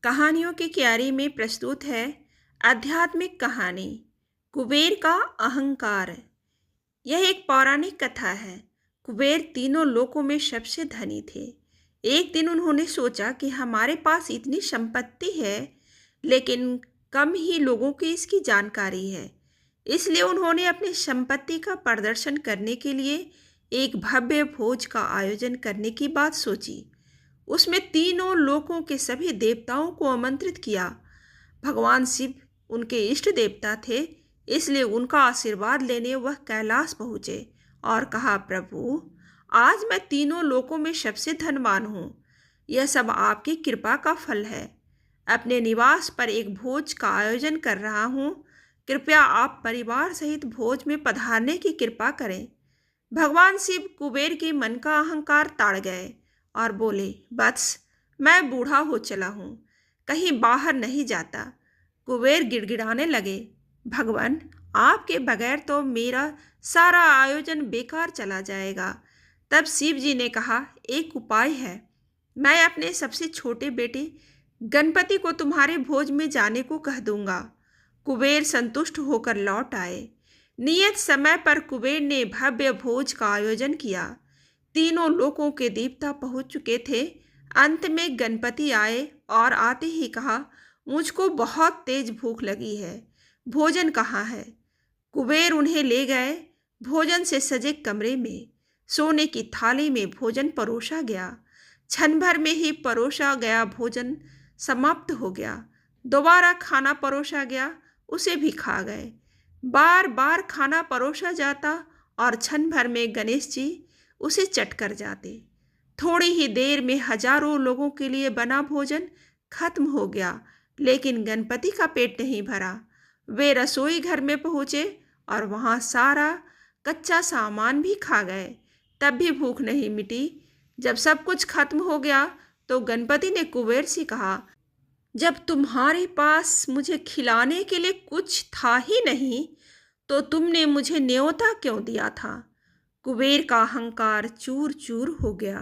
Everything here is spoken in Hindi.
कहानियों की क्यारी में प्रस्तुत है आध्यात्मिक कहानी कुबेर का अहंकार। यह एक पौराणिक कथा है। कुबेर तीनों लोकों में सबसे धनी थे। एक दिन उन्होंने सोचा कि हमारे पास इतनी संपत्ति है, लेकिन कम ही लोगों को इसकी जानकारी है। इसलिए उन्होंने अपनी संपत्ति का प्रदर्शन करने के लिए एक भव्य भोज का आयोजन करने की बात सोची। उसमें तीनों लोकों के सभी देवताओं को आमंत्रित किया। भगवान शिव उनके इष्ट देवता थे, इसलिए उनका आशीर्वाद लेने वह कैलाश पहुँचे और कहा, प्रभु, आज मैं तीनों लोकों में सबसे धनवान हूँ। यह सब आपकी कृपा का फल है। अपने निवास पर एक भोज का आयोजन कर रहा हूँ। कृपया आप परिवार सहित भोज में पधारने की कृपा करें। भगवान शिव कुबेर के मन का अहंकार ताड़ गए और बोले, बस, मैं बूढ़ा हो चला हूँ, कहीं बाहर नहीं जाता। कुबेर गिड़गिड़ाने लगे, भगवान, आपके बगैर तो मेरा सारा आयोजन बेकार चला जाएगा। तब शिव जी ने कहा, एक उपाय है। मैं अपने सबसे छोटे बेटे गणपति को तुम्हारे भोज में जाने को कह दूंगा। कुबेर संतुष्ट होकर लौट आए। नियत समय पर कुबेर ने भव्य भोज का आयोजन किया। तीनों लोकों के देवता पहुंच चुके थे। अंत में गणपति आए और आते ही कहा, मुझको बहुत तेज भूख लगी है, भोजन कहाँ है? कुबेर उन्हें ले गए। भोजन से सजे कमरे में सोने की थाली में भोजन परोसा गया। क्षण भर में ही परोसा गया भोजन समाप्त हो गया। दोबारा खाना परोसा गया, उसे भी खा गए। बार बार खाना परोसा जाता और क्षण भर में गणेश जी उसे चट कर जाते। थोड़ी ही देर में हजारों लोगों के लिए बना भोजन खत्म हो गया, लेकिन गणपति का पेट नहीं भरा। वे रसोई घर में पहुँचे और वहाँ सारा कच्चा सामान भी खा गए, तब भी भूख नहीं मिटी। जब सब कुछ खत्म हो गया तो गणपति ने कुबेर से कहा, जब तुम्हारे पास मुझे खिलाने के लिए कुछ था ही नहीं, तो तुमने मुझे न्योता क्यों दिया था? कुबेर का अहंकार चूर चूर हो गया।